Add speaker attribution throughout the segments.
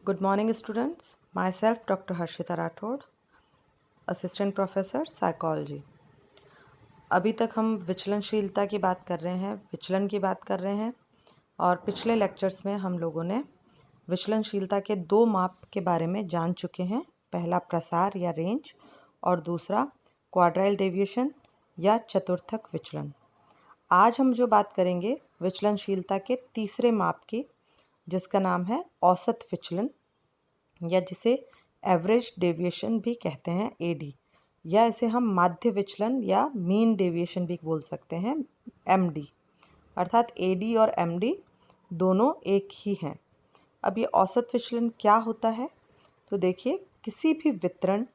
Speaker 1: Good morning students. Myself Dr. Harshita Rathod, assistant professor psychology. अभी तक हम विचलनशीलता की बात कर रहे हैं, विचलन की बात कर रहे हैं और पिछले लेक्चर्स में हम लोगों ने विचलनशीलता के दो माप के बारे में जान चुके हैं। पहला प्रसार या रेंज और दूसरा क्वाड्राइल डेविएशन या चतुर्थक विचलन। आज हम जो बात करेंगे विचलनशीलता के तीसरे माप की, जिसका नाम है औसत विचलन या जिसे एवरेज डेविएशन भी कहते हैं, एडी, या इसे हम माध्य विचलन या मीन डेविएशन भी बोल सकते हैं, एमडी। अर्थात एडी और एमडी दोनों एक ही हैं। अब ये औसत विचलन क्या होता है? तो देखिए, किसी भी वितरण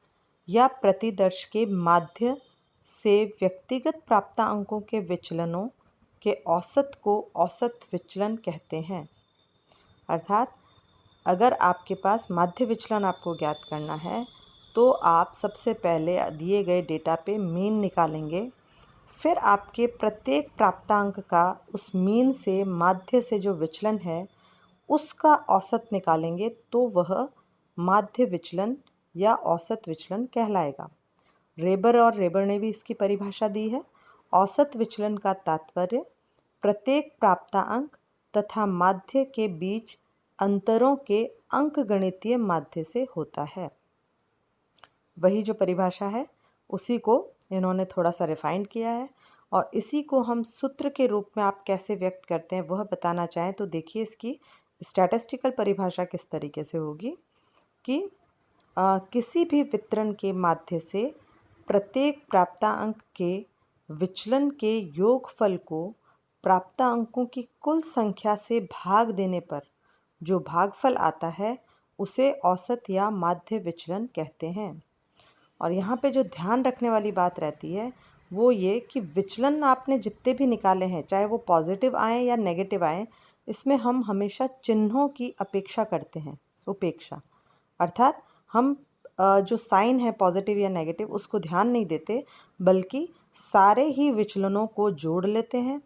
Speaker 1: या प्रतिदर्श के माध्य से व्यक्तिगत प्राप्तांकों के विचलनों के औसत को औसत विचलन कहते हैं। अर्थात अगर आपके पास माध्य विचलन आपको ज्ञात करना है तो आप सबसे पहले दिए गए डेटा पे मीन निकालेंगे, फिर आपके प्रत्येक प्राप्तांक का उस मीन से माध्य से जो विचलन है उसका औसत निकालेंगे, तो वह माध्य विचलन या औसत विचलन कहलाएगा। रेबर और रेबर ने भी इसकी परिभाषा दी है। औसत विचलन का तात्पर्य प्रत्येक प्राप्तांक तथा माध्य के बीच अंतरों के अंकगणितीय माध्य से होता है। वही जो परिभाषा है उसी को इन्होंने थोड़ा सा रिफाइंड किया है और इसी को हम सूत्र के रूप में आप कैसे व्यक्त करते हैं वह बताना चाहें तो देखिए, इसकी स्टैटिस्टिकल परिभाषा किस तरीके से होगी कि किसी भी वितरण के माध्य से प्रत्येक प्राप्तांक के विचलन के योगफल को प्राप्तांकों की कुल संख्या से भाग देने पर जो भागफल आता है उसे औसत या माध्य विचलन कहते हैं। और यहाँ पे जो ध्यान रखने वाली बात रहती है वो ये कि विचलन आपने जितने भी निकाले हैं, चाहे वो पॉजिटिव आए या नेगेटिव आए, इसमें हम हमेशा चिन्हों की अपेक्षा करते हैं, उपेक्षा। अर्थात हम जो साइन है पॉजिटिव या नेगेटिव उसको ध्यान नहीं देते, बल्कि सारे ही विचलनों को जोड़ लेते हैं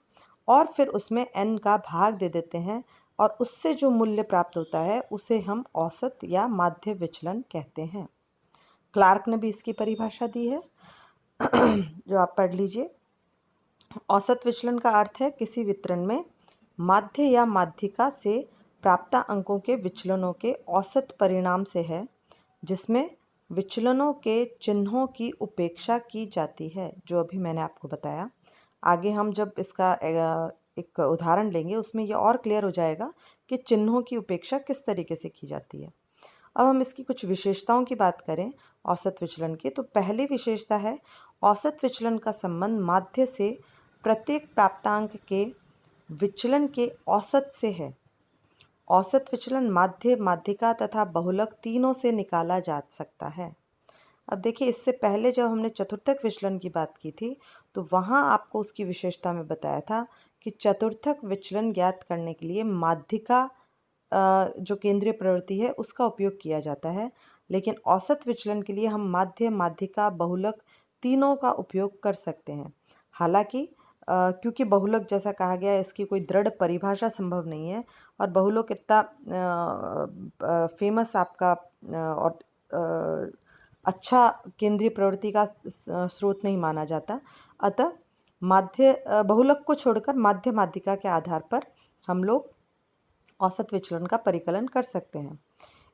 Speaker 1: और फिर उसमें n का भाग दे देते हैं और उससे जो मूल्य प्राप्त होता है उसे हम औसत या माध्य विचलन कहते हैं। क्लार्क ने भी इसकी परिभाषा दी है जो आप पढ़ लीजिए। औसत विचलन का अर्थ है किसी वितरण में माध्य या माध्यिका से प्राप्तांकों के विचलनों के औसत परिणाम से है, जिसमें विचलनों के चिन्हों की उपेक्षा की जाती है, जो अभी मैंने आपको बताया। आगे हम जब इसका एक उदाहरण लेंगे उसमें यह और क्लियर हो जाएगा कि चिन्हों की उपेक्षा किस तरीके से की जाती है। अब हम इसकी कुछ विशेषताओं की बात करें औसत विचलन की, तो पहली विशेषता है औसत विचलन का संबंध माध्य से प्रत्येक प्राप्तांक के विचलन के औसत से है। औसत विचलन माध्य, माध्यिका तथा बहुलक तीनों से निकाला जा सकता है। अब देखिए, इससे पहले जब हमने चतुर्थक विचलन की बात की थी तो वहाँ आपको उसकी विशेषता में बताया था कि चतुर्थक विचलन ज्ञात करने के लिए माध्यिका जो केंद्रीय प्रवृत्ति है उसका उपयोग किया जाता है, लेकिन औसत विचलन के लिए हम माध्य, माध्यिका, बहुलक तीनों का उपयोग कर सकते हैं। हालांकि क्योंकि बहुलक जैसा कहा गया है इसकी कोई दृढ़ परिभाषा संभव नहीं है और बहुलक इतना फेमस आपका और अच्छा केंद्रीय प्रवृत्ति का स्रोत नहीं माना जाता। अतः बहुलक को छोड़कर माध्य, माध्यिका के आधार पर हम लोग औसत विचलन का परिकलन कर सकते हैं।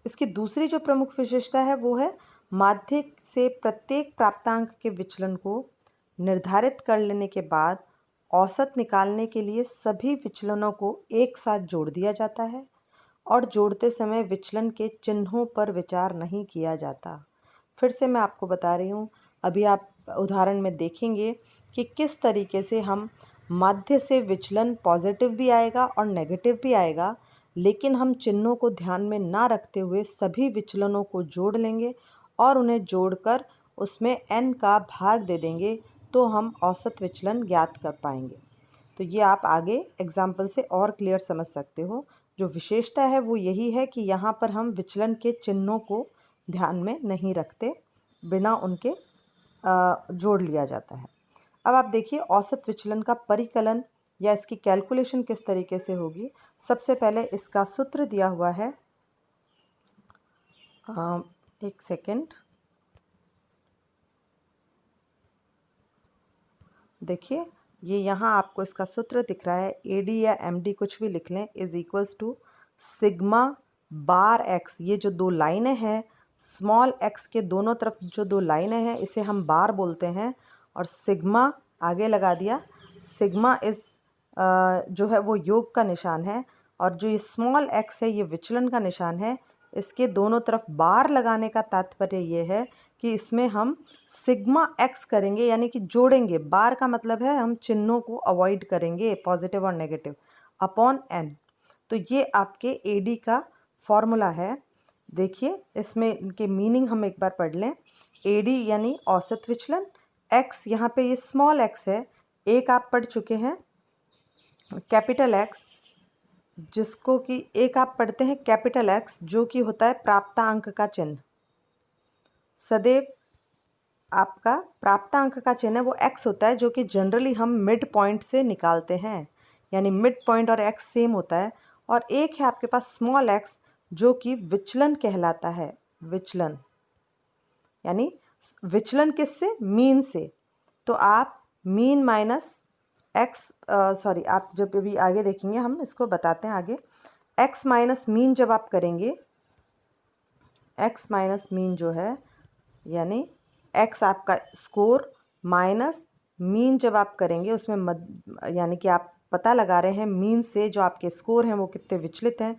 Speaker 1: इसकी दूसरी जो प्रमुख विशेषता है वो है माध्य से प्रत्येक प्राप्तांक के विचलन को निर्धारित कर लेने के बाद औसत निकालने के लिए सभी विचलनों को एक साथ जोड़ दिया जाता है और जोड़ते समय विचलन के चिन्हों पर विचार नहीं किया जाता। फिर से मैं आपको बता रही हूँ, अभी आप उदाहरण में देखेंगे कि किस तरीके से हम माध्य से विचलन पॉजिटिव भी आएगा और नेगेटिव भी आएगा, लेकिन हम चिन्हों को ध्यान में ना रखते हुए सभी विचलनों को जोड़ लेंगे और उन्हें जोड़कर उसमें n का भाग दे देंगे तो हम औसत विचलन ज्ञात कर पाएंगे। तो ये आप आगे एग्जाम्पल से और क्लियर समझ सकते हो। जो विशेषता है वो यही है कि यहाँ पर हम विचलन के चिन्हों को ध्यान में नहीं रखते, बिना उनके जोड़ लिया जाता है। अब आप देखिए औसत विचलन का परिकलन या इसकी कैलकुलेशन किस तरीके से होगी। सबसे पहले इसका सूत्र दिया हुआ है एक सेकेंड, देखिए ये यहाँ आपको इसका सूत्र दिख रहा है, ए डी या एम डी कुछ भी लिख लें, is equals to sigma bar X. ये जो दो लाइनें हैं, स्मॉल एक्स के दोनों तरफ जो दो लाइनें हैं, इसे हम बार बोलते हैं, और सिग्मा आगे लगा दिया। सिग्मा इस जो है वो योग का निशान है, और जो ये स्मॉल एक्स है ये विचलन का निशान है। इसके दोनों तरफ बार लगाने का तात्पर्य ये है कि इसमें हम सिग्मा एक्स करेंगे, यानी कि जोड़ेंगे। बार का मतलब है हम चिन्हों को अवॉइड करेंगे, पॉजिटिव और नेगेटिव, अपॉन एन। तो ये आपके ए डी का फॉर्मूला है। देखिए इसमें इनके मीनिंग हम एक बार पढ़ लें। ए डी यानी औसत विचलन, एक्स यहाँ पे ये स्मॉल एक्स है, एक आप पढ़ चुके हैं कैपिटल एक्स, जिसको कि एक आप पढ़ते हैं कैपिटल एक्स, जो कि होता है प्राप्तांक का चिन्ह। सदैव आपका प्राप्तांक का चिन्ह है वो एक्स होता है, जो कि जनरली हम मिड पॉइंट से निकालते हैं, यानी मिड पॉइंट और एक्स सेम होता है। और एक है आपके पास स्मॉल एक्स, जो कि विचलन कहलाता है। विचलन यानी विचलन किससे? मीन से। तो आप मीन माइनस एक्स, सॉरी, आप जब भी आगे देखेंगे हम इसको बताते हैं आगे। एक्स माइनस मीन जब आप करेंगे, एक्स माइनस मीन जो है, यानी एक्स आपका स्कोर माइनस मीन जब आप करेंगे, उसमें यानी कि आप पता लगा रहे हैं मीन से जो आपके स्कोर हैं वो कितने विचलित हैं,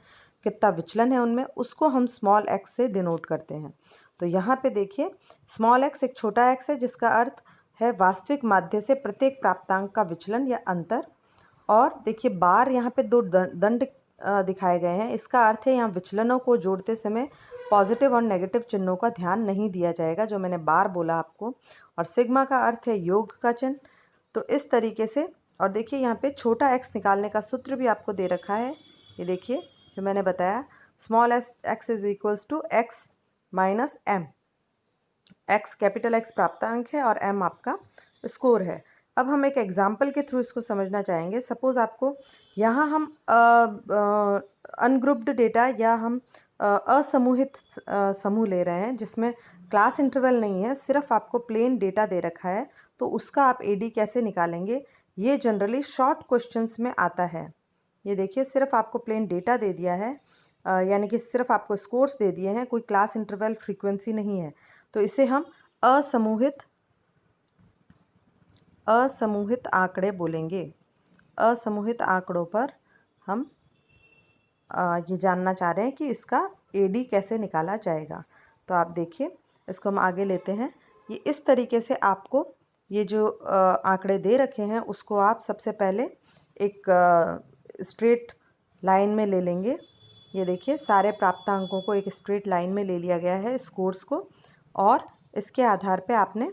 Speaker 1: कितना विचलन है उनमें, उसको हम स्मॉल एक्स से डिनोट करते हैं। तो यहाँ पे देखिए स्मॉल एक्स एक छोटा एक्स है, जिसका अर्थ है वास्तविक माध्य से प्रत्येक प्राप्तांक का विचलन या अंतर। और देखिए बार यहाँ पे दो दंड दिखाए गए हैं, इसका अर्थ है यहाँ विचलनों को जोड़ते समय पॉजिटिव और नेगेटिव चिन्हों का ध्यान नहीं दिया जाएगा, जो मैंने बार बोला आपको। और सिग्मा का अर्थ है योग का चिन्ह। तो इस तरीके से, और देखिए यहाँ पे छोटा एक्स निकालने का सूत्र भी आपको दे रखा है, ये देखिए जो मैंने बताया, small X is equals to X minus M. X capital X प्राप्तांक है और एम आपका स्कोर है। अब हम एक एग्जाम्पल के थ्रू इसको समझना चाहेंगे। सपोज़ आपको यहाँ हम अनग्रुप्ड डेटा या हम असमूहित समूह ले रहे हैं, जिसमें क्लास इंटरवल नहीं है, सिर्फ आपको प्लेन डेटा दे रखा है, तो उसका आप एडी कैसे निकालेंगे? ये जनरली शॉर्ट क्वेश्चंस में आता है। ये देखिए सिर्फ आपको प्लेन डेटा दे दिया है, यानी कि सिर्फ आपको स्कोर्स दे दिए हैं, कोई क्लास इंटरवल फ्रीक्वेंसी नहीं है, तो इसे हम असमूहित आंकड़े बोलेंगे। असमूहित आंकड़ों पर हम ये जानना चाह रहे हैं कि इसका एडी कैसे निकाला जाएगा। तो आप देखिए इसको हम आगे लेते हैं। ये इस तरीके से आपको ये जो आंकड़े दे रखे हैं उसको आप सबसे पहले एक स्ट्रेट लाइन में ले लेंगे। ये देखिए सारे प्राप्तांकों को एक स्ट्रेट लाइन में ले लिया गया है, स्कोर्स को, और इसके आधार पे आपने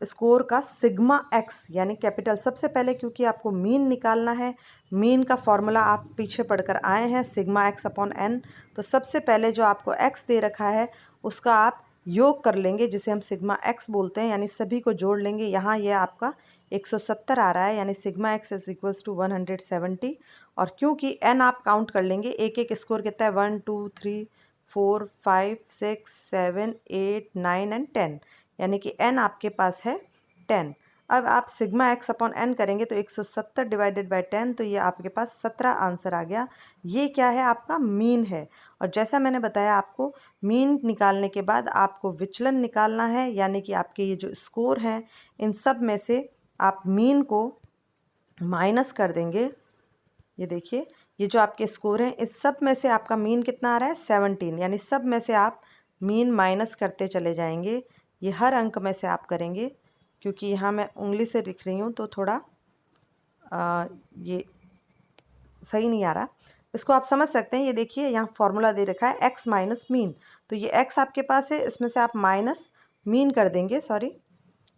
Speaker 1: स्कोर का सिग्मा एक्स यानी कैपिटल, सबसे पहले क्योंकि आपको मीन निकालना है, मीन का फॉर्मूला आप पीछे पढ़कर आए हैं, सिग्मा एक्स अपॉन एन। तो सबसे पहले जो आपको एक्स दे रखा है उसका आप योग कर लेंगे, जिसे हम सिग्मा एक्स बोलते हैं, यानी सभी को जोड़ लेंगे। यहाँ ये आपका 170 आ रहा है, यानी sigma X is equals to 170। और क्योंकि एन आप काउंट कर लेंगे, एक एक स्कोर कितना है, 1 2 3 4 5 6 7 8 9 एंड 10, यानी कि n आपके पास है 10। अब आप सिग्मा एक्स अपॉन एन करेंगे तो 170 डिवाइडेड बाय 10, तो ये आपके पास 17 आंसर आ गया। ये क्या है? आपका मीन है। और जैसा मैंने बताया आपको, मीन निकालने के बाद आपको विचलन निकालना है, यानी कि आपके ये जो स्कोर हैं इन सब में से आप मीन को माइनस कर देंगे। ये देखिए ये जो आपके स्कोर हैं इस सब में से आपका मीन कितना आ रहा है? 17, यानी सब में से आप मीन माइनस करते चले जाएंगे। ये हर अंक में से आप करेंगे, क्योंकि यहाँ मैं उंगली से लिख रही हूँ तो थोड़ा ये सही नहीं आ रहा। इसको आप समझ सकते हैं। ये देखिए यहाँ फॉर्मूला दे रखा है एक्स माइनस मीन, तो ये एक्स आपके पास है, इसमें से आप माइनस मीन कर देंगे, सॉरी।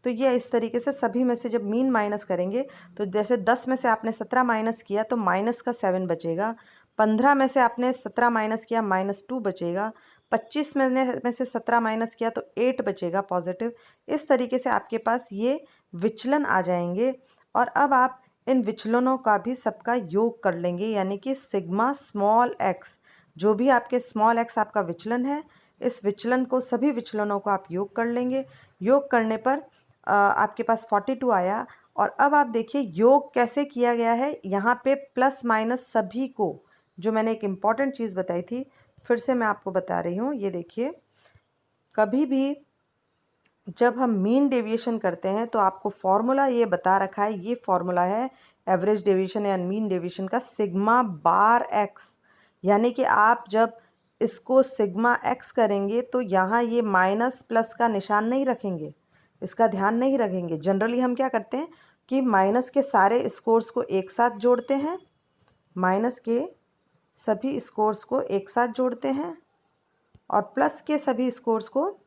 Speaker 1: तो ये इस तरीके से सभी में से जब मीन माइनस करेंगे, तो जैसे 10 में से आपने 17 माइनस किया तो माइनस का 7 बचेगा, 15 में से आपने 17 माइनस किया -2 बचेगा, 25 में से 17 माइनस किया तो 8 बचेगा पॉजिटिव। इस तरीके से आपके पास ये विचलन आ जाएंगे, और अब आप इन विचलनों का भी सबका योग कर लेंगे, यानी कि सिग्मा स्मॉल एक्स, जो भी आपके स्मॉल एक्स आपका विचलन है, इस विचलन को, सभी विचलनों को आप योग कर लेंगे। योग करने पर आपके पास 42 आया। और अब आप देखिए योग कैसे किया गया है। यहाँ पे प्लस माइनस सभी को, जो मैंने एक इम्पॉर्टेंट चीज़ बताई थी, फिर से मैं आपको बता रही हूँ। ये देखिए, कभी भी जब हम मीन डेविएशन करते हैं तो आपको फॉर्मूला ये बता रखा है, ये फॉर्मूला है एवरेज डेविएशन या मीन डेविएशन का, सिग्मा बार एक्स। यानी कि आप जब इसको सिग्मा एक्स करेंगे तो यहाँ ये माइनस प्लस का निशान नहीं रखेंगे, इसका ध्यान नहीं रखेंगे। जनरली हम क्या करते हैं कि माइनस के सारे स्कोर्स को एक साथ जोड़ते हैं, माइनस के सभी स्कोर्स को एक साथ जोड़ते हैं, और प्लस के सभी स्कोर्स को,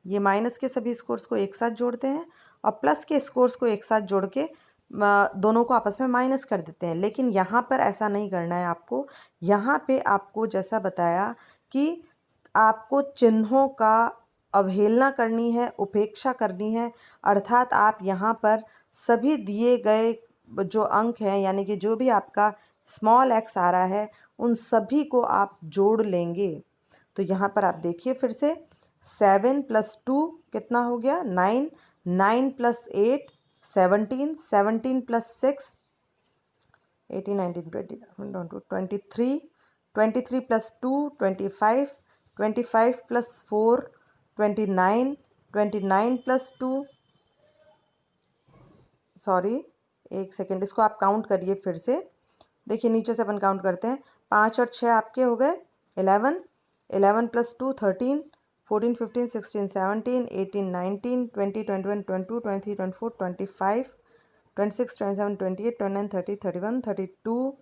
Speaker 1: ये माइनस के सभी स्कोर्स को एक साथ जोड़ते हैं, और प्लस के स्कोर्स को एक साथ जोड़ के दोनों को आपस में माइनस कर देते हैं। लेकिन यहाँ पर ऐसा नहीं करना है आपको। यहाँ पे आपको जैसा बताया कि आपको चिन्हों का अवहेलना करनी है, उपेक्षा करनी है। अर्थात आप यहाँ पर सभी दिए गए जो अंक हैं, यानी कि जो भी आपका स्मॉल एक्स आ रहा है, उन सभी को आप जोड़ लेंगे। तो यहाँ पर आप देखिए फिर से, 7 + 2 कितना हो गया, 9, 9 + 8 17, 17 + 6 18, 19, 20, 23, 23 + 2 25, 25 + 4 29, 29 + 2, सॉरी एक सेकेंड, इसको आप काउंट करिए फिर से। देखिए नीचे से अपन काउंट करते हैं, 5 और 6 आपके हो गए 11, 11 + 2 13, 14 15 16 17 18 19 20 21 22 23 24 25 26 27 28 29 30 31 32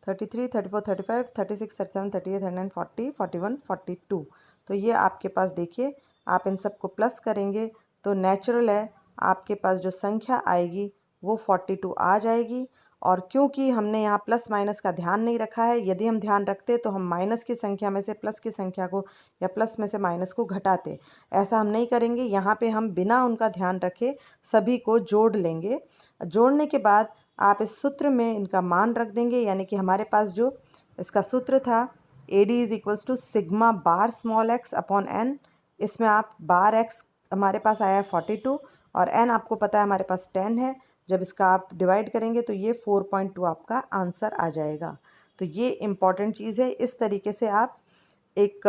Speaker 1: 33 34 35 36 37 38 39 40 41 42। तो ये आपके पास देखिए, आप इन सबको प्लस करेंगे तो नेचुरल है आपके पास जो संख्या आएगी वो 42 आ जाएगी। और क्योंकि हमने यहाँ प्लस माइनस का ध्यान नहीं रखा है, यदि हम ध्यान रखते तो हम माइनस की संख्या में से प्लस की संख्या को, या प्लस में से माइनस को घटाते। ऐसा हम नहीं करेंगे। यहाँ पे हम बिना उनका ध्यान रखे सभी को जोड़ लेंगे। जोड़ने के बाद आप इस सूत्र में इनका मान रख देंगे। यानी कि हमारे पास जो इसका सूत्र था, AD = सिग्मा बार स्मॉल एक्स अपॉन एन। इसमें आप बार एक्स हमारे पास आया है 42, और एन आपको पता है हमारे पास 10 है। जब इसका आप डिवाइड करेंगे तो ये 4.2 आपका आंसर आ जाएगा। तो ये इम्पॉर्टेंट चीज़ है। इस तरीके से आप एक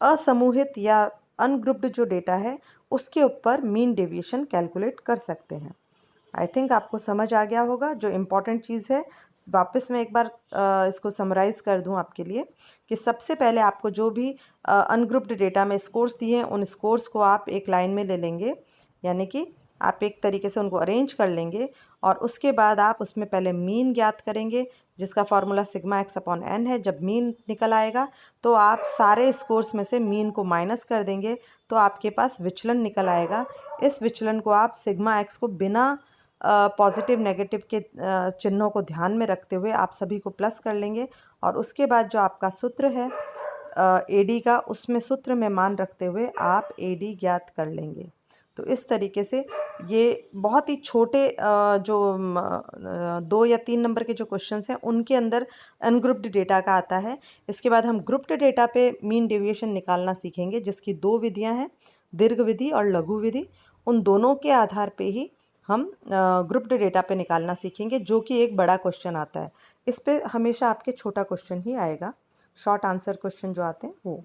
Speaker 1: असमूहित या अनग्रुप्ड जो डेटा है उसके ऊपर मीन डेविएशन कैलकुलेट कर सकते हैं। आई थिंक आपको समझ आ गया होगा। जो इम्पॉर्टेंट चीज़ है, वापस मैं एक बार इसको समराइज़ कर दूं आपके लिए, कि सबसे पहले आपको जो भी अनग्रुप्ड डेटा में स्कोर्स दिए हैं, उन स्कोर्स को आप एक लाइन में ले लेंगे। यानी कि आप एक तरीके से उनको अरेंज कर लेंगे, और उसके बाद आप उसमें पहले मीन ज्ञात करेंगे, जिसका formula sigma X upon N है। जब मीन निकल आएगा तो आप सारे स्कोर्स में से मीन को माइनस कर देंगे, तो आपके पास विचलन निकल आएगा। इस विचलन को आप सिग्मा एक्स को बिना पॉजिटिव नेगेटिव के चिन्हों को ध्यान में रखते हुए आप सभी को प्लस कर लेंगे। और उसके बाद जो आपका सूत्र है AD का, उसमें सूत्र में मान रखते हुए आप AD ज्ञात कर लेंगे। तो इस तरीके से ये बहुत ही छोटे जो 2 या 3 नंबर के जो क्वेश्चंस हैं उनके अंदर अनग्रुप्ड डेटा का आता है। इसके बाद हम ग्रुप्ड डेटा पे मीन डेविएशन निकालना सीखेंगे, जिसकी 2 विधियां हैं, दीर्घ विधि और लघु विधि। उन दोनों के आधार पे ही हम ग्रुप्ड डेटा पे निकालना सीखेंगे, जो कि एक बड़ा क्वेश्चन आता है। इस पे हमेशा आपके छोटा क्वेश्चन ही आएगा, शॉर्ट आंसर क्वेश्चन जो आते हैं वो।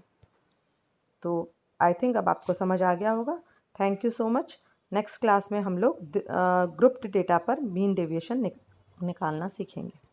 Speaker 1: तो आई थिंक अब आपको समझ आ गया होगा। Thank you so much. Next class में हम लोग ग्रुप्ड डेटा पर मीन डेविएशन निकालना सीखेंगे।